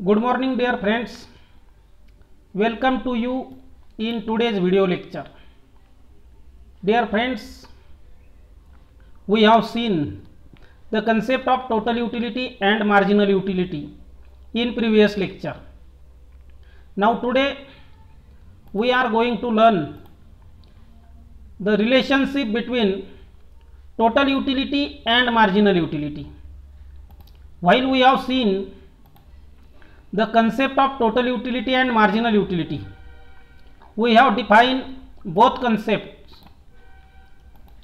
Good morning dear friends, welcome to you in today's video lecture. Dear friends, we have seen the concept of total utility and marginal utility in previous lecture. Now today we are going to learn the relationship between total utility and marginal utility. While we have seen the concept of total utility and marginal utility, we have defined both concepts.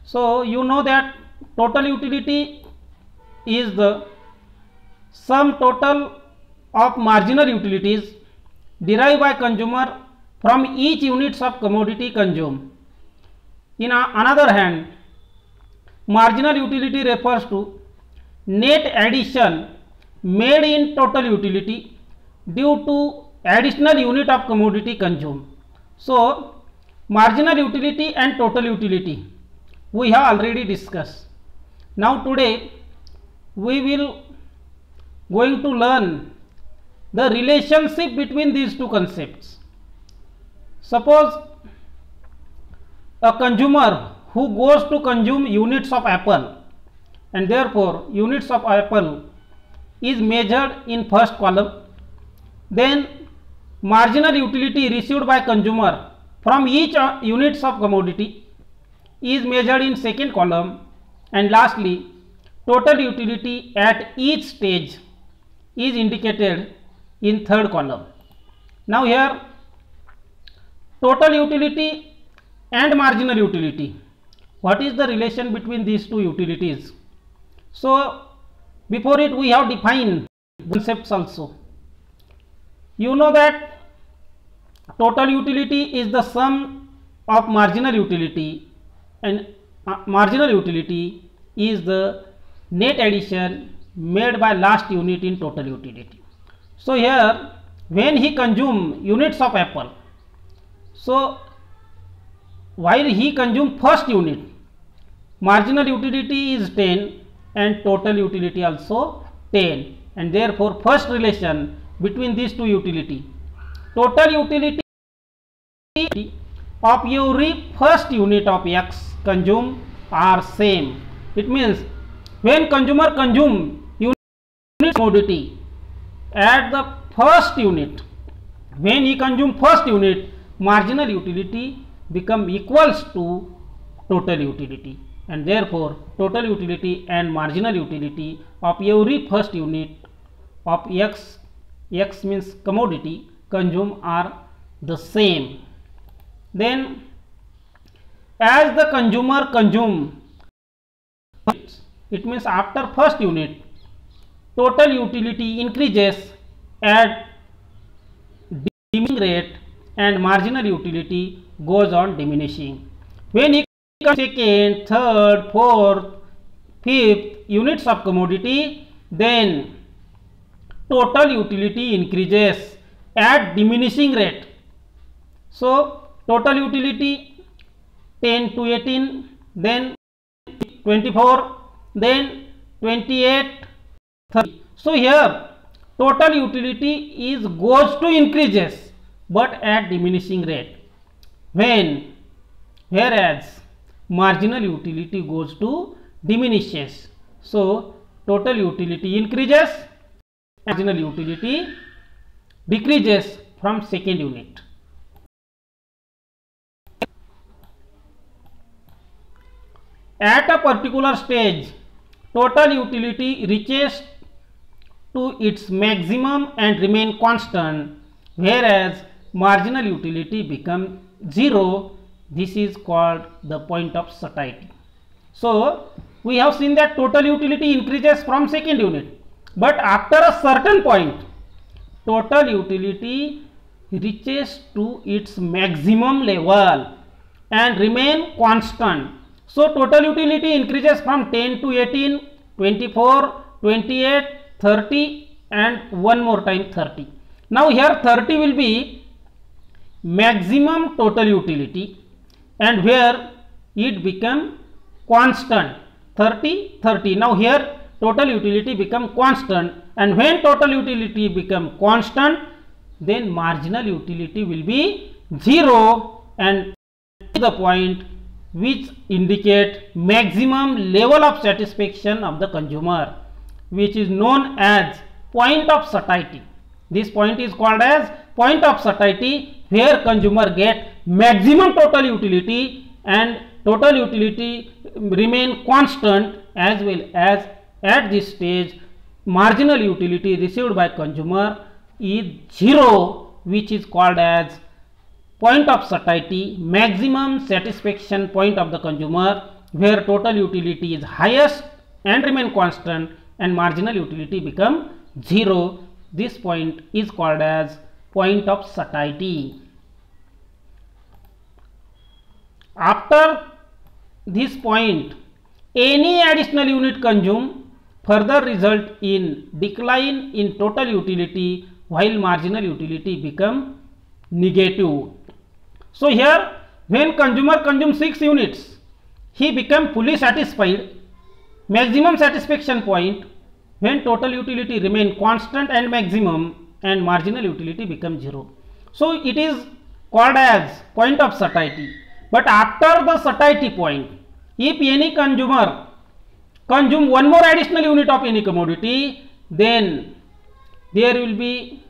So you know that total utility is the sum total of marginal utilities derived by consumer from each units of commodity consumed. In another hand, marginal utility refers to net addition made in total utility due to additional unit of commodity consumed. So marginal utility and total utility we have already discussed. Now today we will going to learn the relationship between these two concepts. Suppose a consumer who goes to consume units of apple, and therefore units of apple is measured in first column. Then marginal utility received by consumer from each units of commodity is measured in second column, and lastly total utility at each stage is indicated in third column. Now here total utility and marginal utility, what is the relation between these two utilities? So before it we have defined concepts also. You know that total utility is the sum of marginal utility, and marginal utility is the net addition made by last unit in total utility. So here when he consume units of apple, so while he consume first unit, marginal utility is 10 and total utility also 10, and therefore first relation between these two utility, total utility of every first unit of X consumed are same. It means when consumer consume unit commodity at the first unit, when he consume first unit, marginal utility become equals to total utility, and therefore total utility and marginal utility of every first unit of X means commodity consumed are the same. Then as the consumer consume, it means after first unit, total utility increases at diminishing rate and marginal utility goes on diminishing. When he comes second, third, fourth, fifth units of commodity, then total utility increases at diminishing rate. So total utility 10 to 18, then 24, then 28, 30. So here total utility is goes to increases but at diminishing rate, whereas marginal utility goes to diminishes. So total utility increases, marginal utility decreases from second unit. At a particular stage, total utility reaches to its maximum and remain constant, whereas marginal utility becomes zero. This is called the point of satiety. So we have seen that total utility increases from second unit, but after a certain point total utility reaches to its maximum level and remain constant. So total utility increases from 10 to 18, 24, 28, 30 and one more time 30. Now here 30 will be maximum total utility, and where it become constant 30. Now here total utility become constant, and when total utility become constant, then marginal utility will be 0, and the point which indicate maximum level of satisfaction of the consumer, which is known as point of satiety. This point is called as point of satiety, where consumer get maximum total utility and total utility remain constant, as well as at this stage marginal utility received by consumer is 0, which is called as point of satiety, maximum satisfaction point of the consumer, where total utility is highest and remain constant and marginal utility become 0. This point is called as point of satiety. After this point, any additional unit consumed further result in decline in total utility, while marginal utility become negative. So here, when consumer consumes 6 units, he become fully satisfied, maximum satisfaction point, when total utility remain constant and maximum, and marginal utility become 0. So it is called as point of satiety. But after the satiety point, if any consumer consume one more additional unit of any commodity, then there will be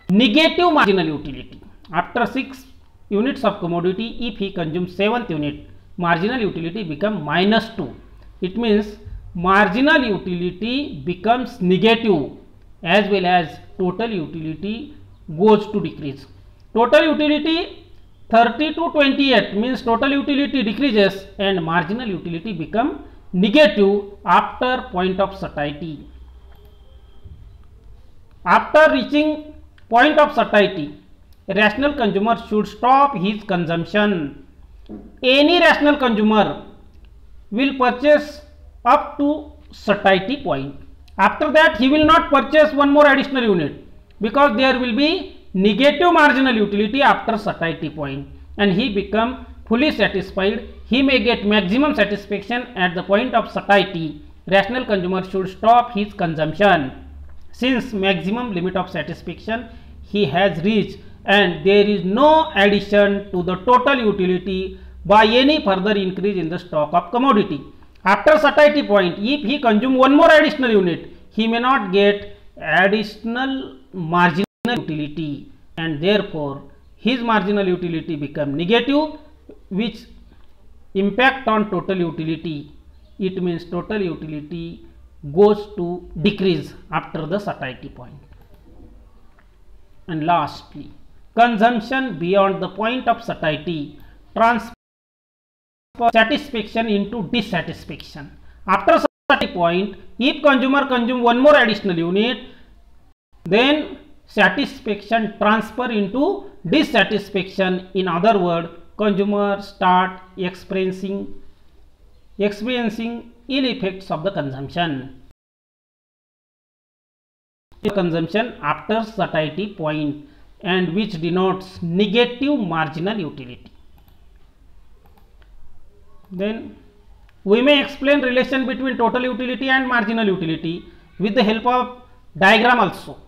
negative marginal utility. After 6 units of commodity, if he consumes 7th unit, marginal utility become -2. It means marginal utility becomes negative, as well as total utility goes to decrease. Total utility 30 to 28 means total utility decreases and marginal utility become negative after point of satiety. After reaching point of satiety, a rational consumer should stop his consumption. Any rational consumer will purchase up to satiety point. After that, he will not purchase one more additional unit, because there will be negative marginal utility after satiety point, and he become fully satisfied. He may get maximum satisfaction at the point of satiety. Rational consumer should stop his consumption, since maximum limit of satisfaction he has reached, and there is no addition to the total utility by any further increase in the stock of commodity. After satiety point, if he consume one more additional unit, he may not get additional marginal utility, and therefore his marginal utility become negative, which impact on total utility. It means total utility goes to decrease after the satiety point. And lastly, consumption beyond the point of satiety transfer satisfaction into dissatisfaction. After satiety point, if consumer consume one more additional unit, then satisfaction transfer into dissatisfaction. In other words, consumer start experiencing ill effects of the consumption. Consumption after satiety point, and which denotes negative marginal utility. Then we may explain relation between total utility and marginal utility with the help of diagram also.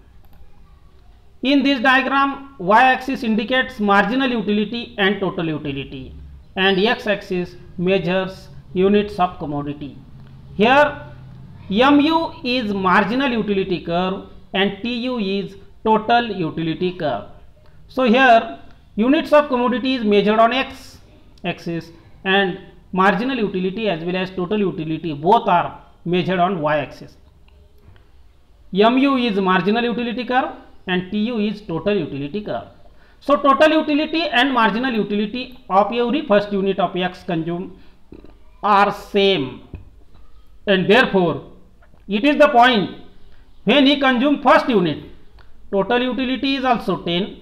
In this diagram, y-axis indicates marginal utility and total utility, and x-axis measures units of commodity. Here MU is marginal utility curve and TU is total utility curve. So here units of commodity is measured on x-axis, and marginal utility as well as total utility both are measured on y-axis. MU is marginal utility curve and TU is total utility curve. So total utility and marginal utility of every first unit of X consumed are same, and therefore it is the point when he consumed first unit, total utility is also 10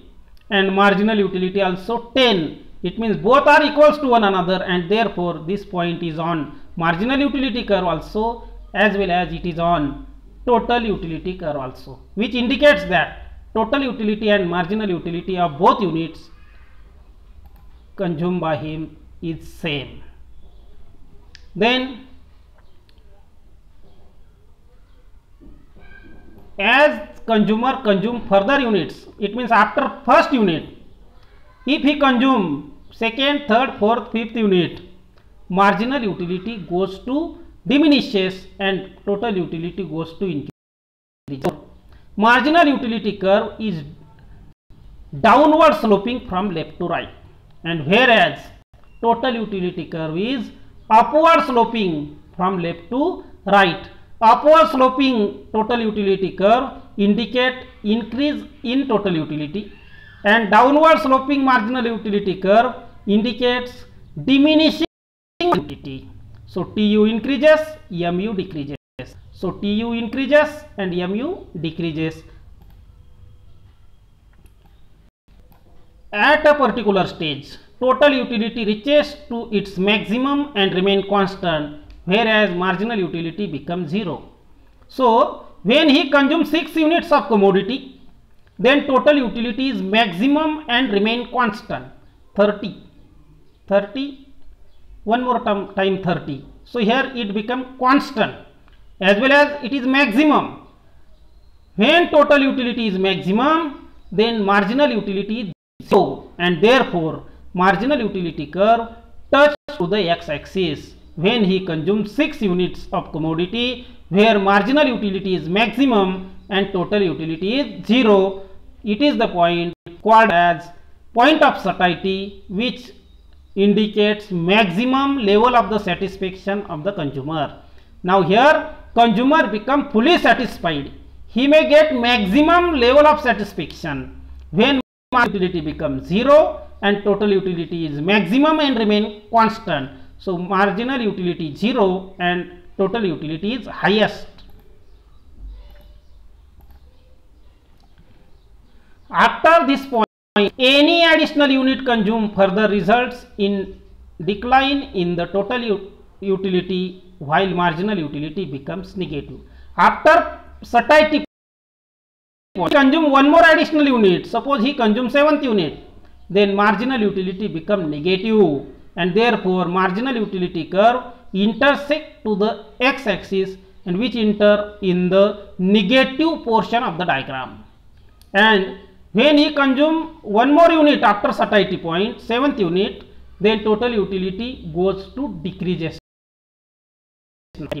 and marginal utility also 10. It means both are equals to one another, and therefore this point is on marginal utility curve also, as well as it is on total utility curve also, which indicates that total utility and marginal utility of both units consumed by him is same. Then as consumer consume further units, it means after first unit, if he consume second, third, fourth, fifth unit, marginal utility goes to diminishes and total utility goes to increase. Marginal utility curve is downward sloping from left to right, and whereas total utility curve is upward sloping from left to right. Upward sloping total utility curve indicate increase in total utility, and downward sloping marginal utility curve indicates diminishing utility. So TU increases, MU decreases. So TU increases and MU decreases. At a particular stage, total utility reaches to its maximum and remain constant, whereas marginal utility becomes 0. So when he consumes 6 units of commodity, then total utility is maximum and remain constant, 30, one more time 30. So here it become constant as well as it is maximum. When total utility is maximum, then marginal utility is 0, and therefore marginal utility curve touches to the x-axis when he consumes 6 units of commodity, where marginal utility is maximum and total utility is 0. It is the point called as point of satiety, which indicates maximum level of the satisfaction of the consumer. Now here consumer become fully satisfied. He may get maximum level of satisfaction when utility becomes 0 and total utility is maximum and remain constant. So marginal utility 0 and total utility is highest. After this point, any additional unit consumed further results in decline in the total utility, while marginal utility becomes negative. After satiety point, consume one more additional unit. Suppose he consumes 7th unit, then marginal utility become negative, and therefore marginal utility curve intersect to the x-axis, and which enter in the negative portion of the diagram. And when he consume one more unit after satiety point, 7th unit, then total utility goes to decreases.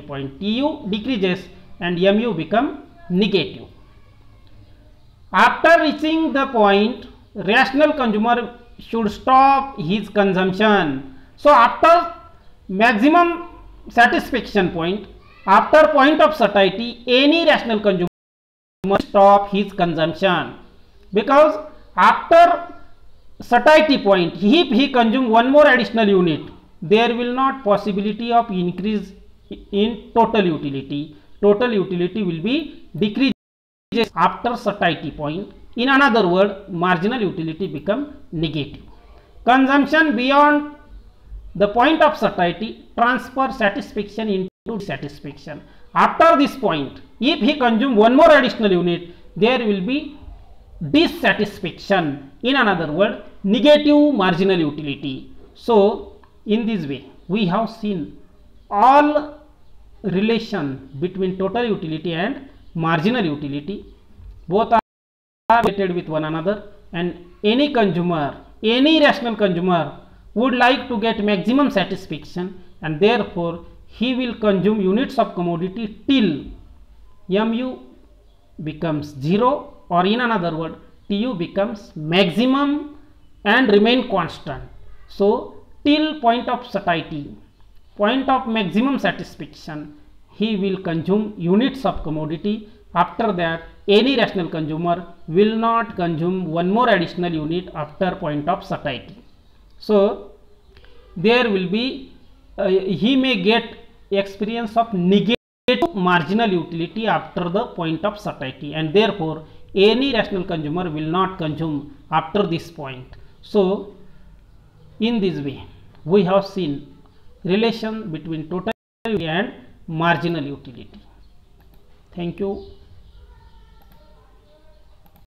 Point TU decreases and MU become negative. After reaching the point, rational consumer should stop his consumption. So after maximum satisfaction point, after point of satiety, any rational consumer must stop his consumption, because after satiety point, if he consume one more additional unit, there will not possibility of increase in total utility. Total utility will be decreased after satiety point. In another word, marginal utility become negative. Consumption beyond the point of satiety transfer satisfaction into dissatisfaction. After this point, if he consume one more additional unit, there will be dissatisfaction. In another word, negative marginal utility. So in this way, we have seen all relation between total utility and marginal utility. Both are related with one another, and any consumer, any rational consumer would like to get maximum satisfaction, and therefore he will consume units of commodity till MU becomes 0, or in another word, TU becomes maximum and remain constant. So till point of satiety, point of maximum satisfaction, he will consume units of commodity. After that, any rational consumer will not consume one more additional unit after point of satiety. So there will be he may get experience of negative marginal utility after the point of satiety, and therefore any rational consumer will not consume after this point. So in this way, we have seen relation between total utility and marginal utility. Thank you.